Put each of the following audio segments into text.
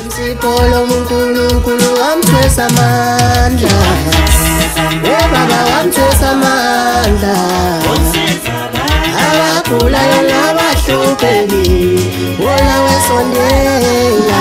Insipolo uNkulunkulu wamthwesa amandla, Baba wamthwesa amandla, abagulayo nabahlupheki wona wesondela.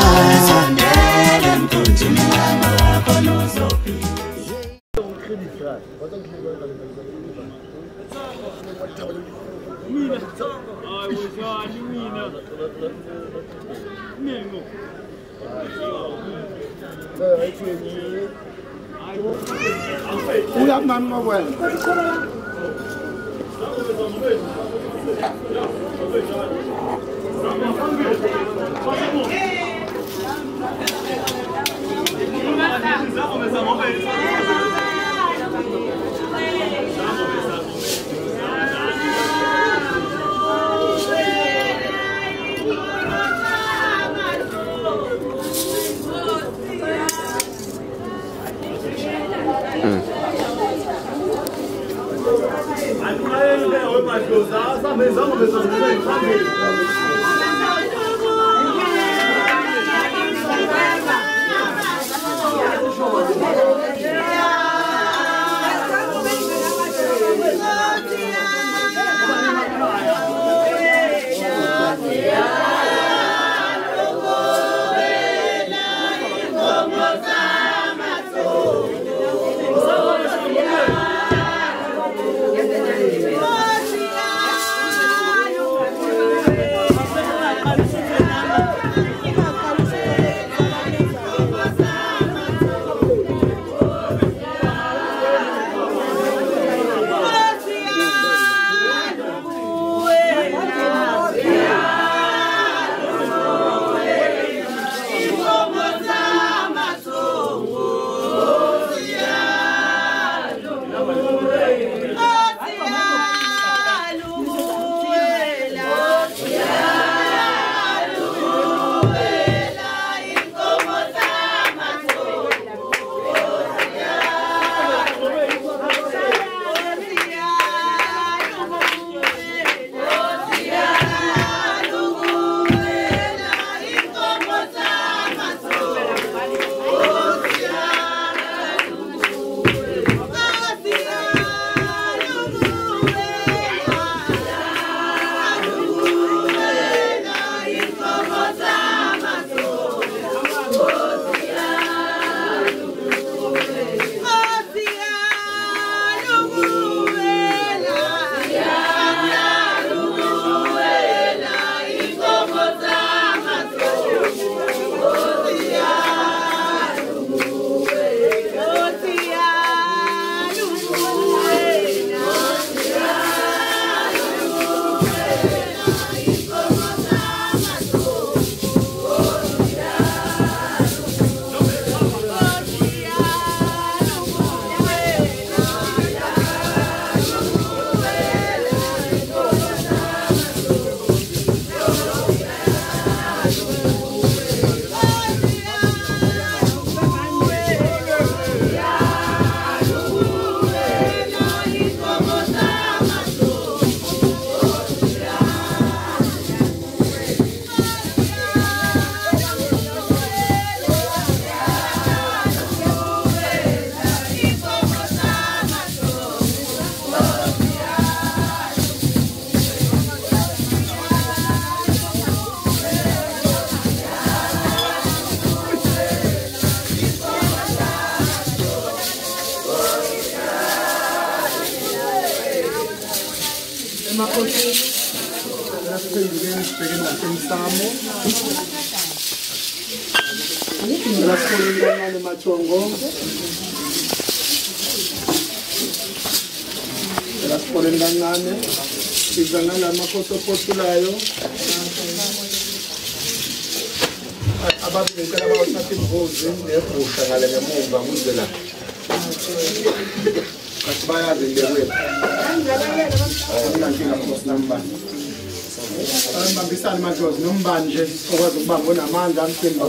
Mbambisani madlozi nombanje okwazi ukubamba onamandla amthemba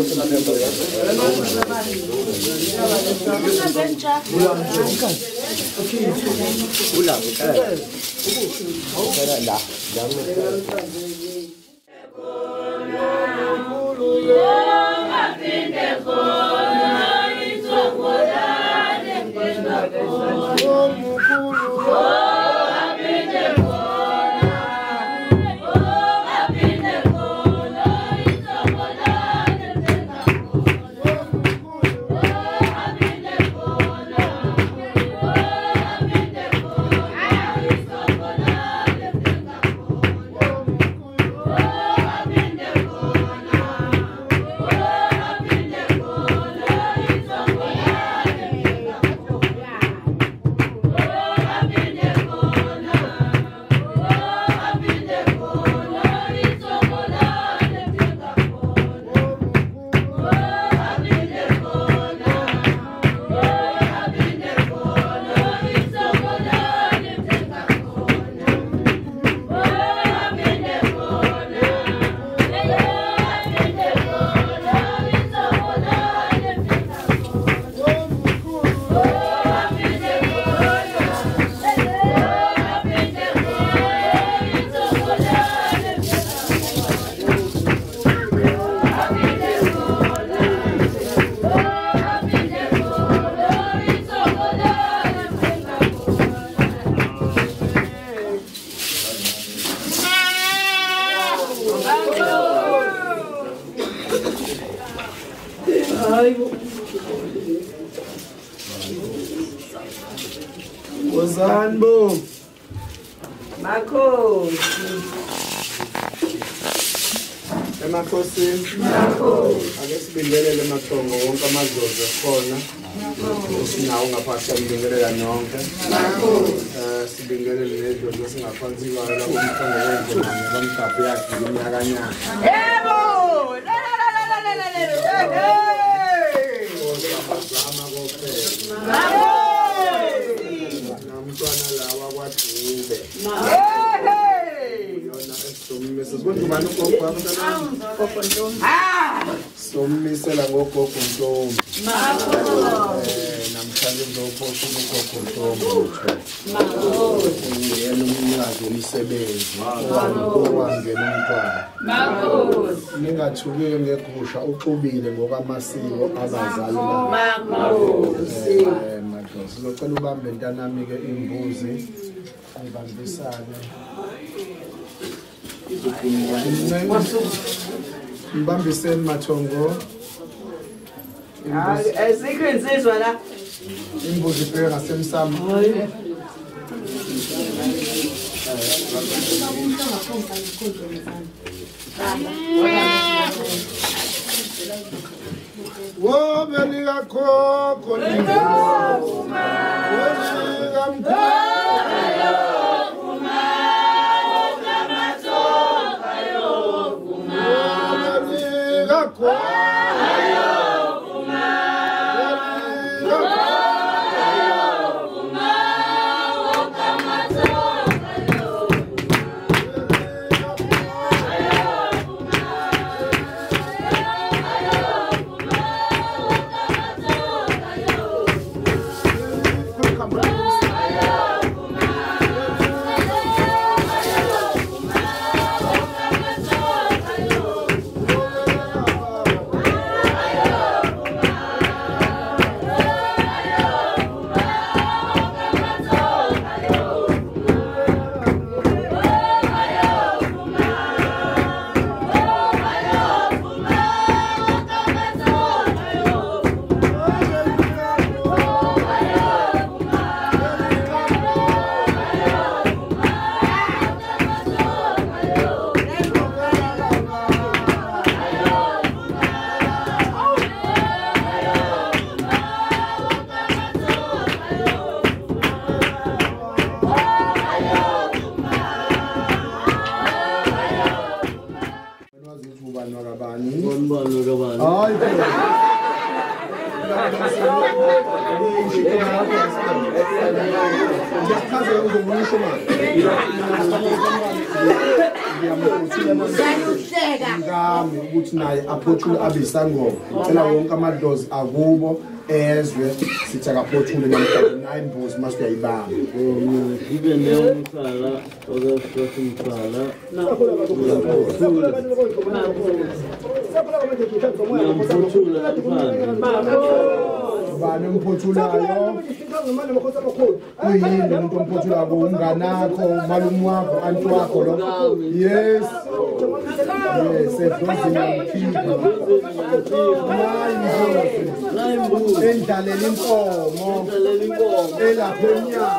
Ula Wozani bo? Makhosi. Emakhosini. Ake sibingelele emathongo wonke amadlozi ekhona. Sinawo ngaphansi sibingelela nonke. Sibingelele nedlozi esingaphansi kwayo lapho umthongo wenzemane bamgabhe yakhe iminyaka nyaka. Yebo! Namntwana lawa kwadube. Sommisela ngogogo Ntombi. Namhlanje ngizophosa ugogo Ntombi. Yena umnikazi womsebenzi owangena umntwana. Ningathuki ngegusha uxubile ngokamasiko abazali Makhosi. Sizocela ubambe ntanami ke imbuzi ngibambisane. Mbambiseni mathongo. Asikho insizwa la. Imbuzi ibheke ngasemsamo. Wo belika khokho ningoma. Wo mkhulu. Ngami ukuthi naye aphothule abisangoma cela wonke amadlozi akubo ezwe sithi akaphothule namhlanje naye imbuzi mase uyayibamba ibe neyomkhala okafika umkhala bani umphothulayo uyini umuntu omphothulayo umnganakho umalume wakho anti wakho lo yes endlalela inkomo elapha enyama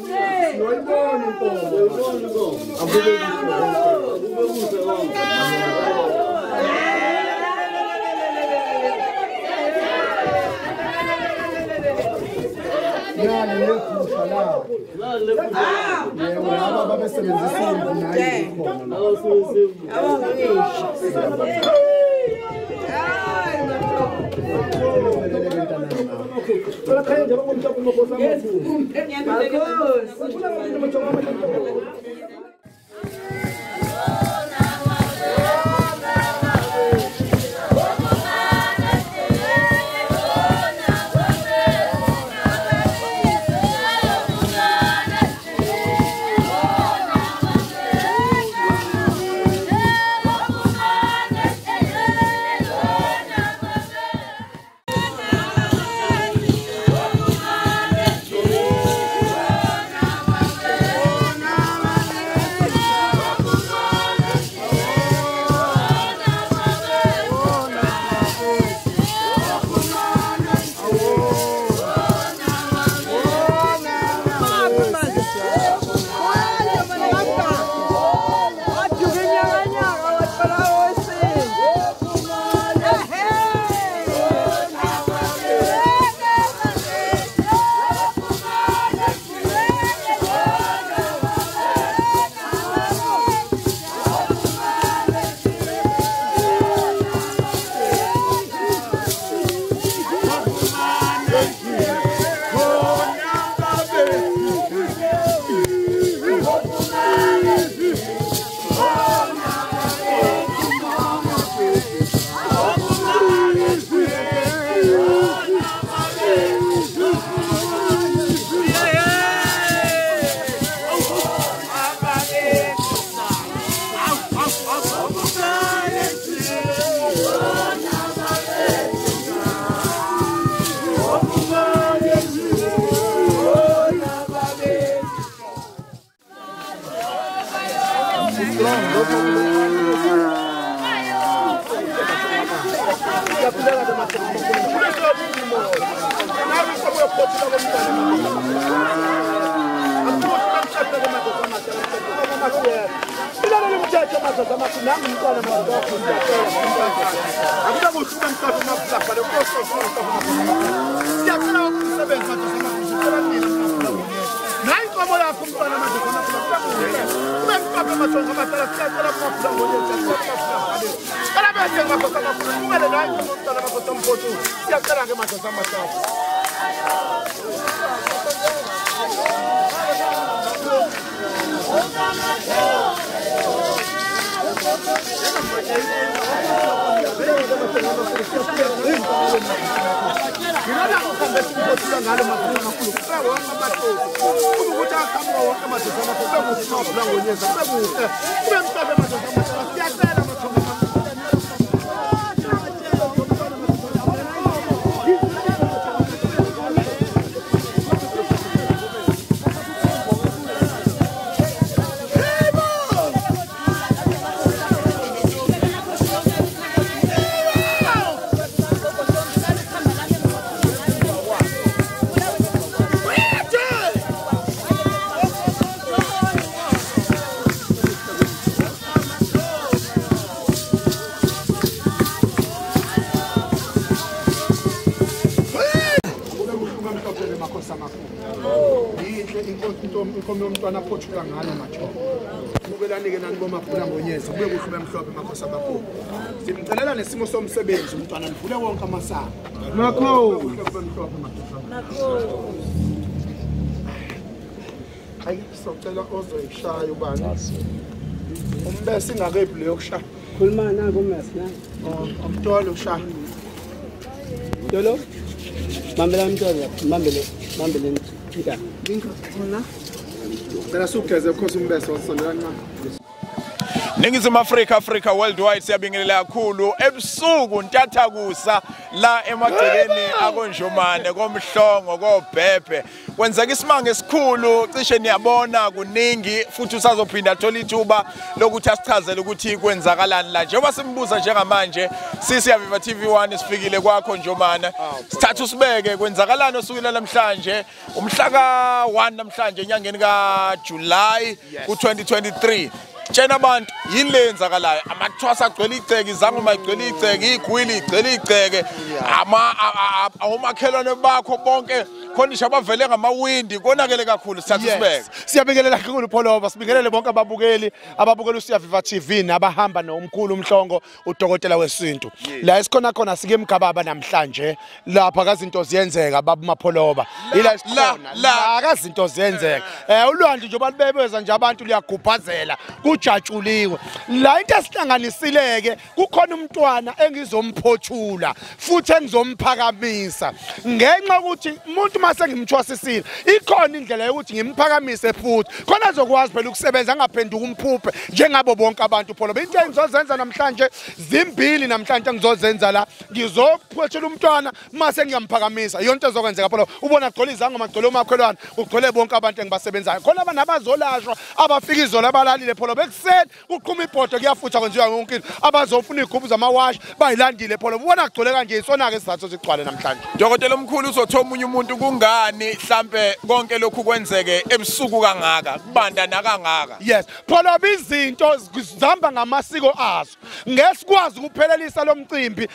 siyoyibona inkomo yani legusha lapho laba babesebenzisa imvu naye ikhona Inkomo yomntwana aphothula ngalo macho. Ubelani-ke nani bomaphula ngonyeza kube kuhle bemhlophe emakhosi amakhulu. Simcelela nesimo somsebenzi umntwana livule wonke amasango. Makho. Hayi socela ozoyishaya ubani. Umbese ingakephi leyo kushaya. Khuluma nako uMesi na. Umntwana ushaya. Dolo. Mambela mntwana, mambele ntida. Ngikho Ngicela sugeze ukhosi umbese wasondelana na. Ningizimu Africa worldwide siyabingelela kakhulu ebusuku ntathakusa la emagcekeni akonjomane komhlongo kobhebhe kwenzeka isimanga esikhulu cishe niyabona kuningi futhi usazophinda thola ithuba lokuthi asichazele ukuthi kwenzakalani la njengoba simbuza njengamanje sisi ya Viva TV1 sifikile kwakho njomane sithatha usibeke kwenzakalani osukela namhlanje umhla ka1 namhlanje enyangeni kaJuly ku2023 Tshena abantu yini lenzakalayo amathwasa agcwele iceke izangoma igcwele iceke igwili igcwele iceke omakhelwane bakho bonke khonisha bavele ngamawindi konakele kakhulu sithatha sibeke siyabingelela kakhulu pholoba sibingelele bonke ababukela uSiya Viva TV nabahamba nomkhulu umhlongo udokotela wesintu la esikhona khona sike emgababa namhlanje lapha kazinto ziyenzeka baba mapholoba ila isikhona la kazinto ziyenzeka ulwandle nje balibebeza nje abantu liyagubhazela kujatshuliwe la into esihlanganisileke kukhona umntwana engizomphothula futhi engizomphakamisa ngenxa ukuthi umuntu mase ngimthwasisile ikhona indlela yokuthi ngimphakamise futhi khona azokwazi phela ukusebenza angaphenduka umphuphe njengabo bonke abantu pholo into engizozenza namhlanje zimbili namhlanje engizozenza la ngizophothula umntwana mase ngiyamphakamisa yonke ezokwenzeka pholo ubona gcwele izangoma gcwele umakhelwane ugcwele bonke abantu engibasebenzayo khona abantu abazolashwa abafika izola abalalile pholo bekuseni uqhuma ibhodo kuyafutha kwenziwa yonke into abazofuna igubhu zamawashi bayilandile pholo ubona gcwele kanje isona ke sizathu sigcwale namhlanje Dokotela omkhulu uzothola umunye umuntu kungani mhlambe konke lokhu kwenzeke ebusuku kangaka kubanda nakangaka yes pholo izinto zihamba ngamasiko azo ngesikwazi ukuphelelisa lo mcimbi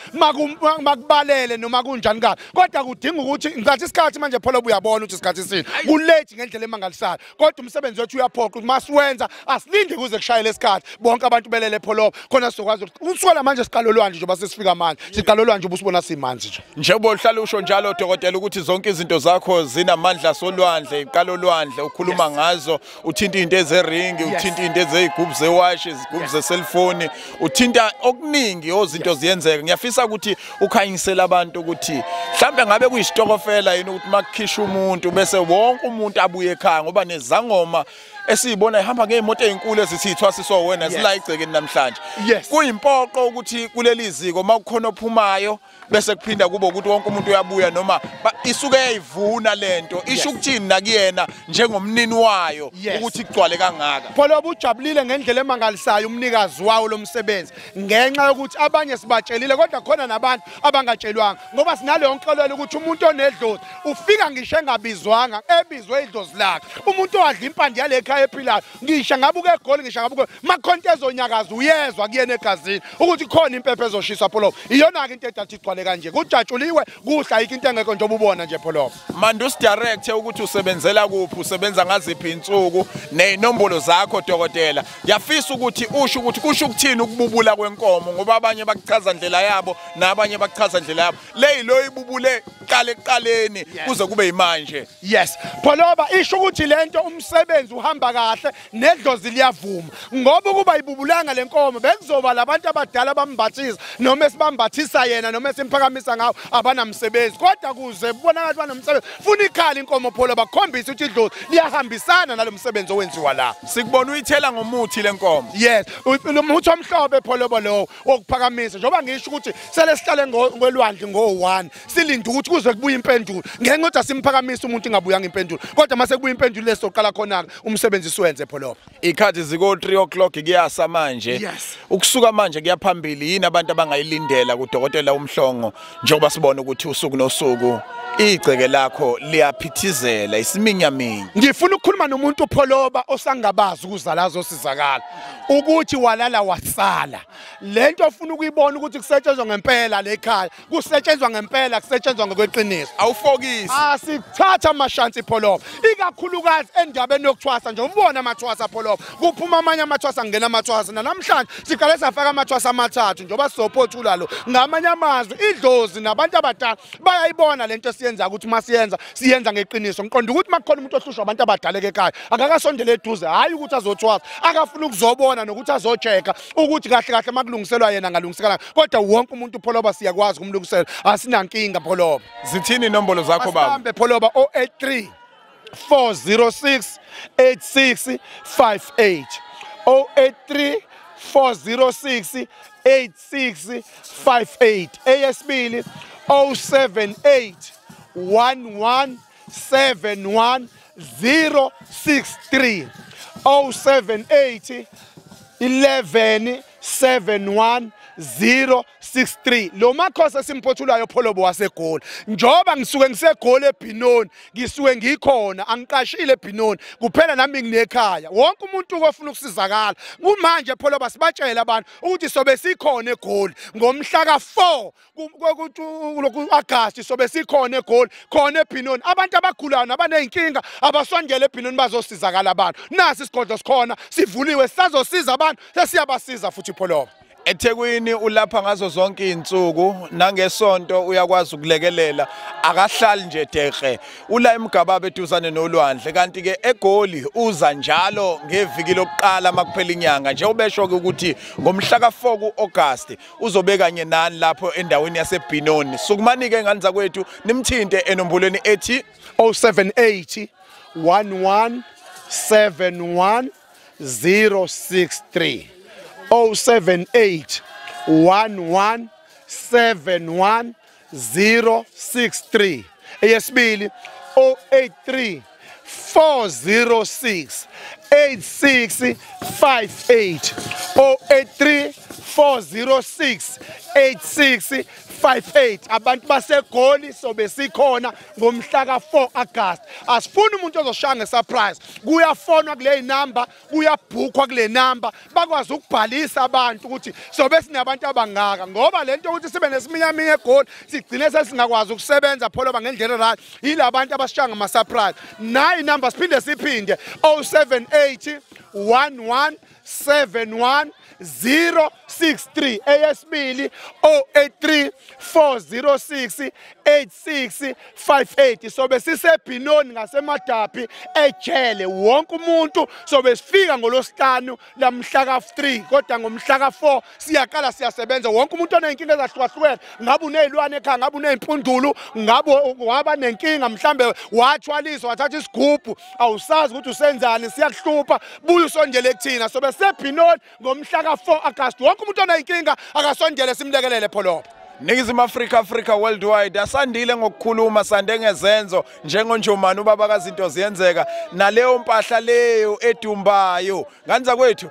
makubalele noma kunjani ka kodwa kudinga ukuthi ngathi isikhathi manje pholo uyabona ukuthi isikhathi sini kulate ngendlela emangalisayo kodwa umsebenzi wethu uyaphoqa ukuthi masiwenza asilinde kuze kushayele isikhathi bonke abantu belele pholo khona sizokwazi ukuthi uswela manje siqalolwanje njengoba sesifika manje siqalolwanje ubusibona simanzi nje njengoba uhlala usho njalo dokotela ukuthi zonke izinto zakho zinamandla solwandle iqalolwandle ukhuluma ngazo uthinta into ezeringi uthinta into ezeyigubhu zewashi izigubhu zeselfoni uthinta okuningi ozinto ziyenzeka ngiyafisa ukuthi ukhanyisela abantu ukuthi mhlambe ngabe kuyisitokofela yini ukuthi makukhisha umuntu bese wonke umuntu abuye ekhaya ngoba nezangoma esiyibona ihamba ngeemoto ezinkulu ezithi ithwasiswa wena sila igcekeni namhlanje. Kuyimpoqo ukuthi kuleli ziko makukhona ophumayo bese kuphinda kube ukuthi wonke umuntu uyabuya noma isuke yayivuna lento isho ukuthini nakuyena njengomnini wayo ukuthi igcwale kangaka. Pholoba ujabulile ngendlela emangalisayo umnikazi wawo lomsebenzi ngenxa yokuthi abanye sibatshelile kodwa khona nabantu abangatshelwanga ngoba sinaleyo nkolelo ukuthi umuntu onedlozi ufika ngisho engabizwanga ebizwe idlozi lakhe. Umuntu owadla impande yale ekhaya ephilayo ngisho ngabuke egoli ngisho ngabuke makhonto ezonyakaza uyezwa kuyena egazini ukuthi khona impepho ezoshiswa pholoba. Iyona ke into edathi igcwale kanje kujatshuliwe kuhla into engekho nje obubona nje pholoba. Manje usidirect ukuthi usebenzela kuphi usebenza ngaziphi insuku nezinombolo zakho dokotela. Yafisa ukuthi usho ukuthi kusho ukuthini ukububula kwenkomo ngoba abanye bakuchaza indlela yabo nabanye bakuchaza indlela yabo. Leyilo ibubule qale eqaleni kuze kube imanje. Yes. Pholoba isho ukuthi lento umsebenzi uhamba kahle nedlozi liyavuma. Ngoba kuba ibubulanga lenkomo bekuzoba labantu abadala bambathisa noma esibambathisa yena noma esimphakamisa ngawo abanamsebenzi. Kodwa kuze kubonakala banomsebenzi funa ikhala inkomo pholoba bakhombisa ukuthi idlozi liyahambisana nalomsebenzi owenziwa la. Sikubona uyithela ngomuthi lenkomo. Yes. Umuthi omhlobo pholoba lo wokuphakamisa njoba ngisho ukuthi sele sihlale ngolwandle ngo1 silinde ukuthi kuze kubuye impendulo. Ngenxa ukuthi simphakamisa umuntu ingabuyanga impendulo. Kodwa mase kubuye impendulo lesoqala khona umsebenzi siwenze pholoba. Ikhathi ziko 3 o'clock kuyasa manje. Ukusuka manje kuyaphambili yini abantu abangayilindela kudokotela umhlongo njengoba sibona ukuthi usuku nosuku igceke lakho liyaphithizela isiminyaminya. Ngifuna ukukhuluma nomuntu pholoba osangabazi ukuzala azosizakala ukuthi walala wasala. Lento ofuna ukuyibona ukuthi kusetshenzwa ngempela lekhaya kusetshenzwa ngempela kusetshenzwa ngokweqiniso. Awufokisi. Asithatha amashansi pholoba ikakhulukazi endabeni yokuthwasa nje ubona amathwasa pholoba kuphuma amanye amathwasa ngena amathwasa namhlanje siqale safaka amathwasa amathathu njoba sophothula lo ngamanye amazwi idlozi nabantu abadala bayayibona lento siyenza ukuthi masiyenza siyenza ngeqiniso. Ngiqonda ukuthi makukhona umuntu ohlushwa abantu abadala ekhaya akakasondele eduze hayi ukuthi azothwasa akafuna ukuzobona nokuthi azocheka ukuthi kahle kahle makulungiselwa yena ngalungisekala kodwa wonke umuntu pholoba siyakwazi ukumlungisela asinankinga pholoba. Zithini inombolo zakho baba? Asihambe pholoba 083 406 8658 083 406 8658 eyesibili 078 1171 063 078 1171 063 lo makhosi simphothulayo pholobo wasegoli njoba ngisuke ngisegoli eBinoni ngisuke ngikhona angiqashile eBinoni kuphela nami nginekhaya wonke umuntu ofuna ukusizakala kumanje pholoba sibatshela abantu ukuthi sobe sikhona egoli ngomhla ka4 ku-August sobe sikhona egoli khona eBinoni abantu abagulayo nabaneyinkinga abasondele eBinoni bazosizakala abantu nasi isigodlo sikhona sivuliwe sizosiza abantu sesiyabasiza futhi pholoba. eThekwini ulapha ngazo zonke izinsuku nangesonto uyakwazi ukulekelela akahlali nje deqe ula emgababa eduzane nolwandle kanti ke eGoli uza njalo ngeviki lokuqala makuphela inyanga nje ubesho ukuthi ngomhla ka4 kuAugust uzobe kanye nani lapho endaweni yaseBinoni sukumani ke ngani zakwethu nimthinte enombolweni ethi 078 1171 063 078 1171 063 eyesibili 083 406 8658 083 406 8658 abantu baseGoli sobe sikhona ngomhla ka4 August asifuni umuntu ozoshaya ngesurprise kuyafonwa kule number kuyabhukhwa kule number bakwazi ukubhalisa abantu ukuthi sobe sinabantu abangaka ngoba lento ukuthi sibe nesiminyaminya eGoli sigcine sesingakwazi ukusebenza pholoba ngendlela right yilabantu abashaya ngama surprise nayi number siphinde 078 1171 063 63 eyesibili 083 406 8658 sobe sisebhinoni ngaseMadapi ejele wonke umuntu sobe sifika ngolosihlanu lamhla ka3 kodwa ngomhla ka4 siyaqala siyasebenza wonke umuntu onenkinga ezahlukahlukene ngabe unezilwane ekhaya ngabe unempundulu ngabe waba nenkinga mhlambe wathwaliswa wathatha isigubhu awusazi ukuthi usenzani siyakuhlupha buya usondele kuthina sobe sebhinoni ngomhla ka4 August wonke umuntu onenkinga akasondele simlekelele pholoba Ningizimu Africa worldwide asandile ngokukhuluma sande ngezenzo njengonjomani ubaba kazinto ziyenzeka naleyo mpahla leyo edumbayo nganza kwethu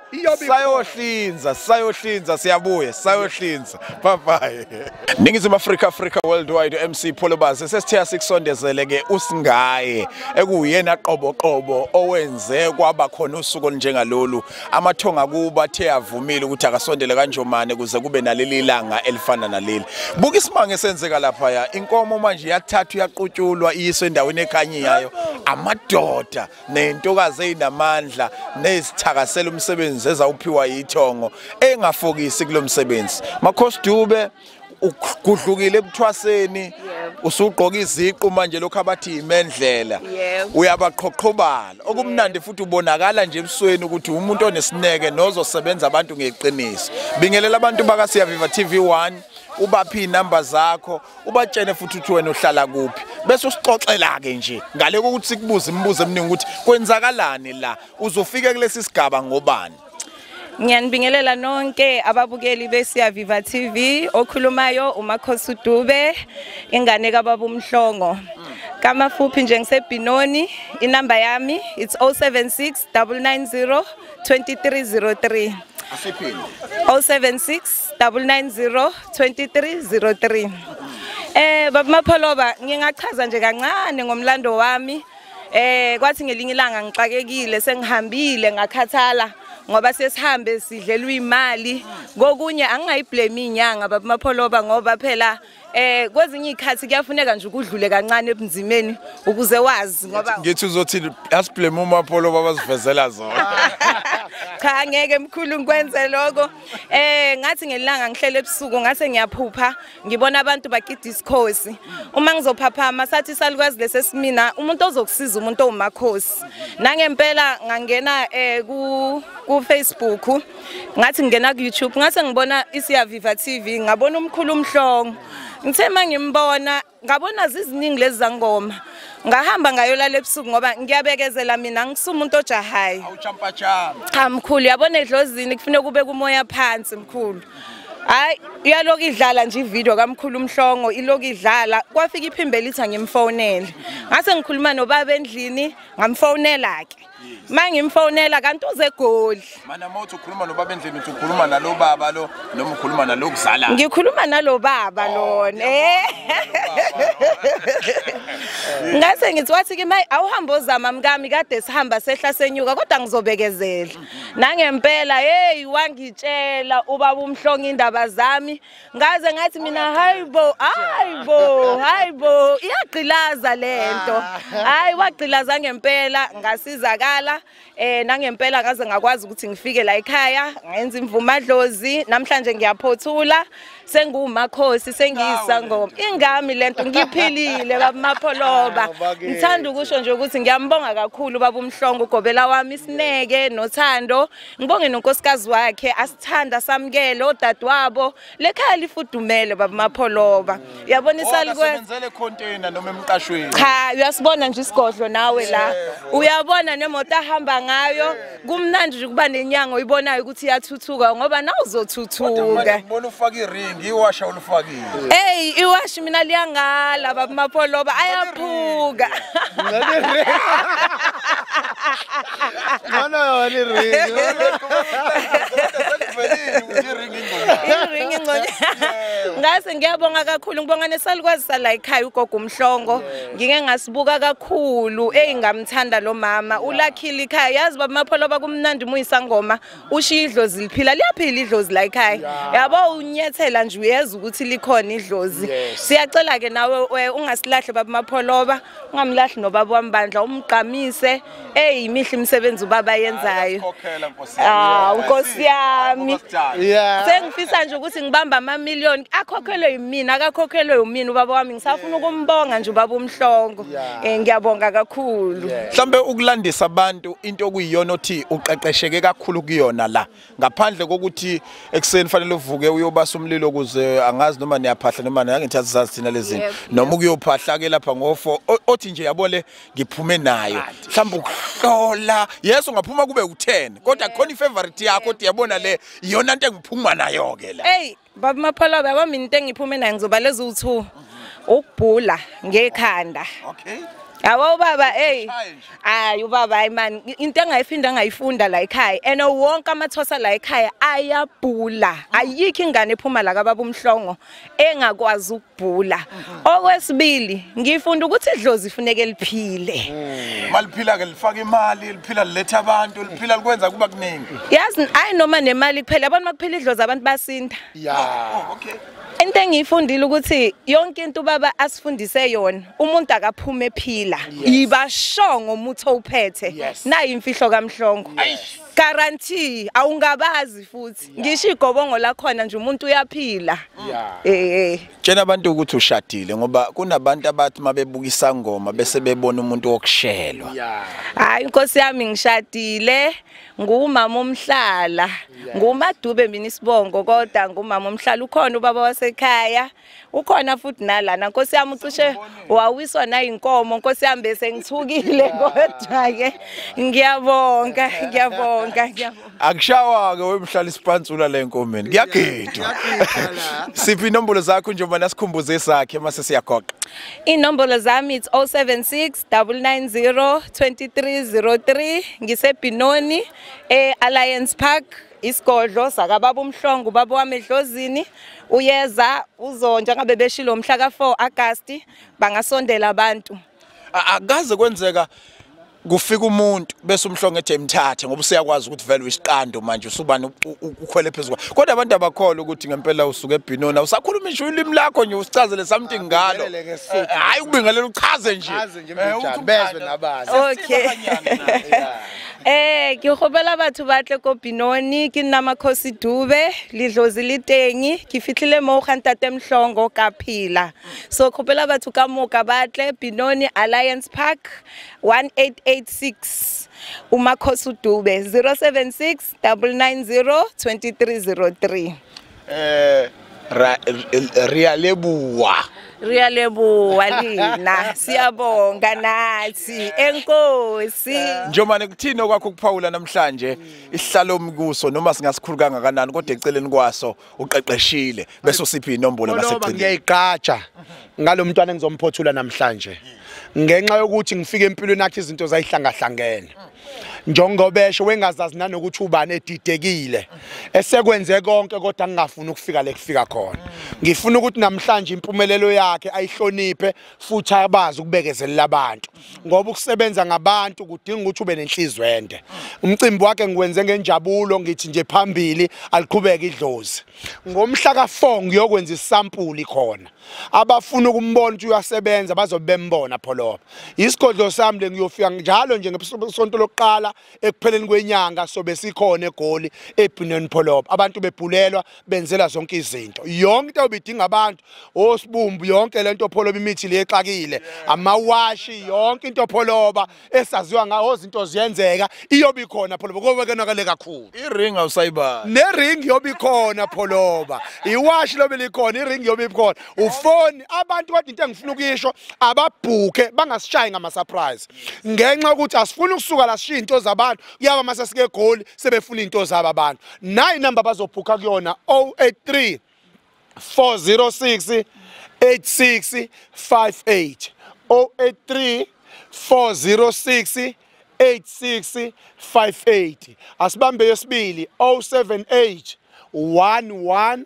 sayohlinza siyabuye sayohlinza bye bye Ningizimu Africa worldwide MC Pholobazi sesithiya sikusondezele ke usingaye ekuyena qobo owenze kwaba khona usuku njengalolu amathonga kuba the avumile ukuthi akasondele kanjomane kuze kube naleli ilanga elifana naleli Buka isimanga esenzeka lapha ya Inkomo manje yathathwa yaqutshulwa iyiswe endaweni ekhanyiyayo amadoda nentokazi ezinamandla nezithakasela umsebenzi ezawuphiwa yithongo engafokisi kulomsebenzi Makhosi Dube ukudlukile ebuthwaseni usugqoka iziqu manje lokho abathi imendlela uyabaqhoqhobala okumnandi futhi ubonakala nje ebusweni ukuthi umuntu onesineke nozosebenza abantu ngeqiniso bingelela abantu baka Siyaviva TV1 ubaphi inamba zakho ubatshene futhi uthi wena uhlala kuphi bese usixoxela ke nje ngale ukuthi sikubuze imibuzo eminingi ukuthi kwenzakalani la uzofika kulesi sigaba ngobani Ngiyanibingelela nonke ababukeli beSiyaviva TV okhulumayo uMakhosi Dube ingane kaBaba uMhlongo kama fupi nje ngisebhinoni inamba yami it's 076 990 2303 asiphinde 076 990 2303 Baba Mapholoba ngingachaza nje kancane ngomlando wami kwathi ngelinye ilanga ngixakekile sengihambile ngakhathala ngoba sesihambe sidlelwa imali kokunye angingayiblame inyanga Baba Mapholoba ngoba phela kwezinye ikhathi kuyafuneka nje ukudlule kancane ebunzimeni ukuze wazi ngoba ngithi uzothi asiblame uMapholoba bazivezela zona cha ngeke emkhulu ngikwenze lokho ngathi ngelanga ngihlele ebusuku ngase ngiyaphupha ngibona abantu bagida isikhosi uma ngizophaphama sathi salukwazi lesesimina umuntu ozokusiza umuntu owumakhosi nangempela ngangena ku Facebook ngathi ngena ku YouTube ngase ngibona iSiyaviva TV ngabona umkhulu uMhlongo ngithe mangimbona ngabona ziziningi lezi zangoma ngahamba ngayolala ebusuku ngoba ngiyabekezela mina ngisuma umuntu ojahayi awuchampa cha mkhulu yabona edlozini kufanele kube kumoya phansi mkhulu hayi iyaloku idlala nje ivideo kaMkhulu uMhlongo iloku idlala kwafika iphimbela ithi ngimfonele ngase ngikhuluma nobaba endlini ngamfonela ke mangimfonela kanti uze egoli mana mawuthi ukhuluma nobaba endlini uthi ukhuluma nalo baba lo noma ukhuluma nalo kuzala ngikhuluma nalo baba lona ngase ngithi wathi ke mayi awuhamba ozama mkami kade sihamba sehla senyuka kodwa ngizobekezela nangempela hey wangitshela ubaba uMhlongo indaba zami ngaze ngathi mina hayibo iyagqilaza lento hayi wagqilaza ngempela ngasizakala nangempela ngaze ngakwazi ukuthi ngifike la ekhaya ngenza imvumadlozi namhlanje ngiyaphothula sengumakhosi sengiyisangoma ingami lento ngiphilile Baba Mapholoba ngithanda ukusho nje ukuthi ngiyambonga kakhulu Baba uMhlongo ugobela wami isineke nothando ngibonge nonkosikazi wakhe asithanda samkele odadewabo lekhaya lifudumele Baba Mapholoba uyabonisa likwenzele container noma emqashweni cha uyasibona nje isigodlo nawe la uyabona nemoto ahamba ngayo kumnandi nje kuba nenyango uyibonayo ukuthi iyathuthuka ngoba nawe uzothuthuka ngibona ufaka iring iwasha ulufakile hey iwashi mina liyangala Baba Mapholoba ayaphuka Mana ni ring ngase ngiyabonga kakhulu ngibonga nesalukwazi sala ekhaya ugogo uMhlongo ngike ngasibuka kakhulu ngamthanda lo mama ulakhile ekhaya yazi Baba Mapholoba kumnandi umuyisangoma ushiya idlozi liphila liyaphila idlozi la ekhaya yabo unyethela nje uyeza ukuthi likhona idlozi siyacela ke nawe ungasilahle Baba Mapholoba ungamlahli nobaba wambandla umgqamise imihla imisebenzi ubaba yenzayo. Nkosi yami. Yeah. Sengifisa nje ukuthi ngibamba ama-million akhokhelwe yimina akakhokhelwe yimina ubaba wami ngisafuna ukumbonga nje ubaba uMhlongo. Ngiyabonga kakhulu. Mhlambe ukulandisa abantu into okuyiyona othi uqeqesheke kakhulu kuyona la ngaphandle kokuthi ekseni fanele uvuke uyobasa umlilo ukuze angazi noma niyaphahla noma ngithi azizazi thina lezi noma ukuyophahla ke lapha ngo4 othi nje yabole ngiphume nayo mhlawumbe ukuhlola yes ungaphuma kube u10 kodwa khona ifavorite yakho othi yabona le iyona into engiphuma nayo ke la baba Mapholo baba mina into engiphume nayo ngizoba lezi u2 ukubhula ngekhanda. Yabo baba ubaba man into engayiphinda ngayifunda la ekhaya ene wonke amathwasa la ekhaya ayabhula ayikho ingane ephuma la kababa uMhlongo engakwazi ukubhula. Okwesibili ngifunda ukuthi idlozi ifuneke liphile. Maliphila ke lifaka imali liphila liletha abantu liphila likwenza kuba kuningi. Yazi noma nemali kuphela abantu makuphila idlozi abantu basinda. Into engiyifundile ukuthi yonke into baba asifundise yona umuntu akaphume ephila ibashongo umuthi ophethe nayi imfihlo kaMhlongo guarantee awungabazi futhi ngisho igobongo la khona nje umuntu uyaphila. Tshena abantu ukuthi ushadile ngoba kunabantu abathi mabebukisa ngoma bese bebona umuntu wokushelwa. Hayi inkosi yami ngishadile ngumama omhlala ngumadube mina isibongo kodwa ngumama omhlala ukhona ubaba wasekhaya ukhona futhi nalana nkosi yami ucishe wawiswa na Inkomo nkosi yami bese ngithukile kodwa ke ngiyabonga. Akushawa ke wemhlala isipantsula le Enkomeni kuyagidwa. Siphi inombolo zakho njengoba nasikhumbuze sakhe mase siyagoqa? Inombolo zami it's 076 990 2303 ngisebhinoni Alliance Park isigodlo sakababa uMhlongo ubaba wami edlozini uyeza uzonja ngabe beshilo mhla ka4 August bangasondela abantu. Akaze kwenzeka kufika umuntu bese uMhlongo ethe emthathe ngoba usiyakwazi ukuthi vele uyisiqando manje usubani ukhwele phezulu kodwa abantu abakholwa ukuthi ngempela usuke ebhinoni usakhuluma nje ulimi lakho nje usichazele something ngalo hayi ukubingelela uchaze nje bezwe nabazi. Ngihobela batho batle ko Binoni ke nna Makhosi Dube lidlozi litengi ke fitlhile mo ga ntate Mhlongo ka phila so khobela batho ka moka batle Binoni Alliance Park 1886 uMakhosi Dube 076 990 2303 Riyalebuwa lina siyabonga nathi enkosi. Njomane kuthini okwakho ukuphawula namhlanje isihlalo omkuso noma singasikhulu kangakanani kodwa eceleni kwaso uqeqeshile bese usiphi inombolo ngaseceleni. Ngiyayigqatsha ngalomntwana engizomphothula namhlanje ngenxa yokuthi ngifike empilweni yakhe izinto zayihlangahlangene njengobesho wengazazi nanokuthi ubani edidekile esekwenze konke kodwa ngingafuni ukufika le kufika khona. Ngifuna ukuthi namhlanje impumelelo yakhe ayihloniphe futhi abazi ukubekezelela abantu ngoba ukusebenza ngabantu kudinga ukuthi ube nenhliziyo ende. Umcimbi wakhe ngiwenze ngenjabulo ngithi nje phambili aliqhubeke idlozi. Ngomhla ka4 ngiyokwenza isampuli khona. Abafuna ukumbona ukuthi uyasebenza bazobe bembona pholoba. Isigodlo sami le ngiyofika njalo nje ngesonto lokuqala ekupheleni kwenyanga sobe sikhona eGoli eBinoni pholoba. Abantu bebhulelwa benzela zonke izinto. Yonke into obidinga abantu osibumbu yonke lento pholoba imithi lexakile amawashi yonke into pholoba esaziwa ngaho izinto ziyenzeka iyobe ikhona pholoba ngoba kenakale kakhulu. Iring awusayiba. Nering yobe ikhona pholoba. Iwashi lobe likhona iring yobe ikhona. Ufoni abantu kodwa into engifuna ukisho ababhuke bangasishayi ngama surprise. Ngenxa ukuthi asifuni ukusuka la sishiya into zabantu kuyaba mase sike eGoli sebefuna into zabo abantu. Nayi number bazobhuka kuyona 083 406 8658 083 406 8658 asibambe yesibili 078 11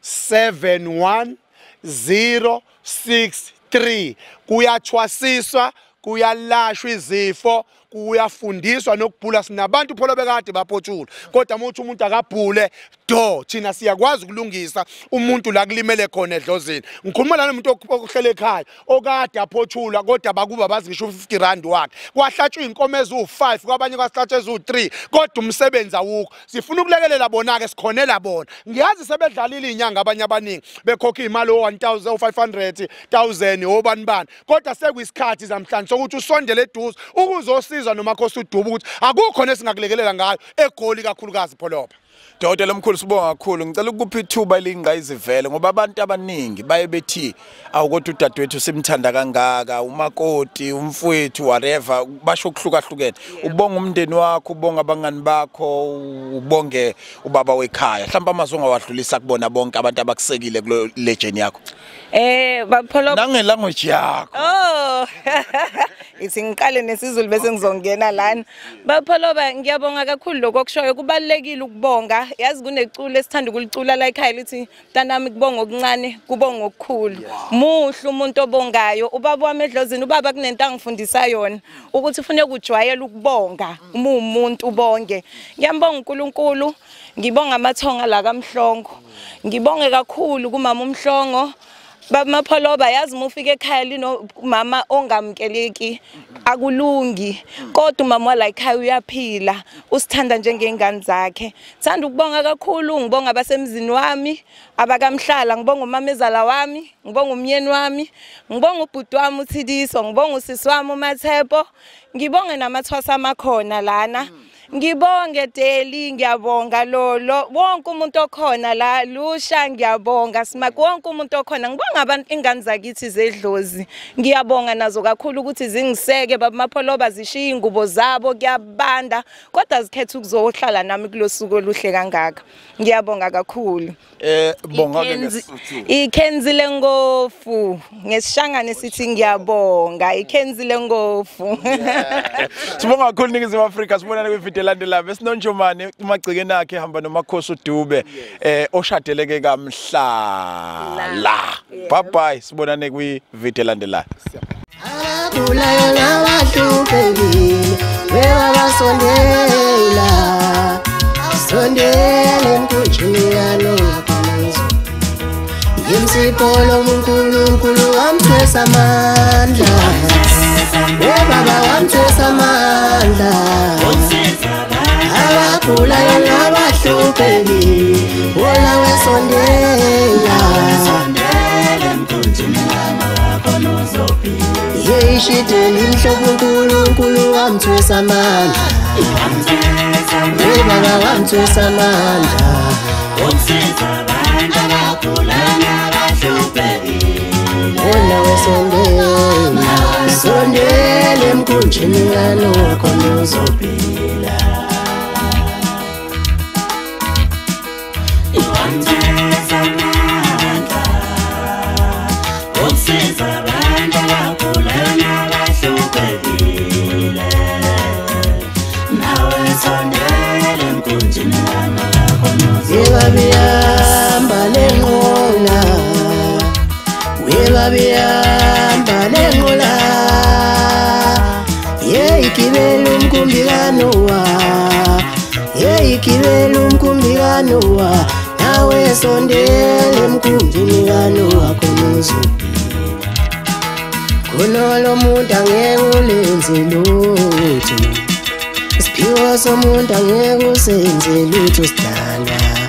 71063 kuyathwasiswa kuyalashwa izifo kuyafundiswa nokubhula sinabantu pholo bekade baphothula kodwa muthi umuntu akabhule do thina siyakwazi ukulungisa umuntu la kulimele khona edlozini ngikhuluma lana umuntu okuhlele ekhaya okade aphothula kodwa bakuba bazi ngisho 50 rand wakhe kwahlatshwa inkomo ezu5 kwabanye kwasihlatshwa ezu3 kodwa umsebenzi awukho sifuna ukulekelela bona ke sikhonela bona ngiyazi sebedlalile inyanga abanye abaningi bekhokha imali o1500 1000 obanibani kodwa sekuyisikhathi zamhlanje sokuthi usondele eduze ukuzosiza noma khosi uduba ukuthi akukho nesingakulekelela ngayo egoli kakhulukazi pholoba Dodela omkhulu sibonga kakhulu ngicela ukupha ithuba elingayizivele ngoba abantu abaningi baye bethi awukodwa udadewethu simthanda kangaka umakoti umfowethu whatever basho ukuhlukahlukene ubonga umndeni wakho ubonga abangani bakho ubonge ubaba wekhaya mhlawumbe amazwi ongawadlulisa kubona bonke abantu abakusekile kule legend yakho bapholo nangelanguage yakho oh ithi ngiqale nesizulu bese ngizongena lana bapholoba ngiyabonga kakhulu lokho kushoyo kubalekile ukubonga yazi kuneculo esithanda ukulicula la ekhaya lithi mntanami kubonga okuncane kubonga okukhulu muhle umuntu obongayo ubaba wami edlozini ubaba kunento angifundisa yona ukuthi ufune ukujwayela ukubonga umuntu ubonge ngiyambonga uNkulunkulu ngibonga amathonga la kaMhlongo ngibonge kakhulu kumama uMhlongo Bamapholoba yazi mufike ekhaya lino mama ongamkeleki akulungi kodwa umama la ekhaya uyaphila usithanda njengengane zakhe thanda ukubonga kakhulu ngibonga abasemzini wami abakamhlala ngibonga umama ezala wami ngibonga umyeni wami ngibonga ubhuti wami uThidiso ngibonga usisi wami uMathepo ngibonge namathwasa amakhona lana ngibonge Deli ngiyabonga Lolo wonke umuntu okhona la Lusha ngiyabonga Smaki wonke umuntu okhona ngibonga abantu ingane zakithi zedlozi ngiyabonga nazo kakhulu ukuthi zingiseke bamapholoba zishiya ingubo zabo kuyabanda kodwa zikhetha ukuzohlala nami kulosuku oluhle kangaka ngiyabonga kakhulu bonga ikhenzile ngofu ngesishangane sithi ngiyabonga ikhenzile ngofu sibonga kakhulu Ningizimu Afrika sibonana kwivideo elandelayo besinonjomane kumagcikeni akhe ehamba nomakhosi uDube oshadeleke kamhlala bye bye sibonane kwivideo elandelayo abagulayo nabahluphekile bebasondela sondela emkhunjini yalokhonzo yimsipolo uNkulunkulu wamthwesa amandla baba wamthwesa amandla abagulayo nabahluphekile wona wesondela emkhunjini yalokhonzo yeyishideni imhlobo uNkulunkulu wamthwesa amandla baba wamthwesa amandla wona wesondela sondela emkhunjini yalokhonzo uzophila Webabiyamba lenqola webabiyamba lenqola yeyigibela umkumbikano yeyigibela umkumbikano nawe sondela emkhumbini wakho kunolo muntu angeke ulenze lutho isiphiwo somuntu angeke usenze lutho sidala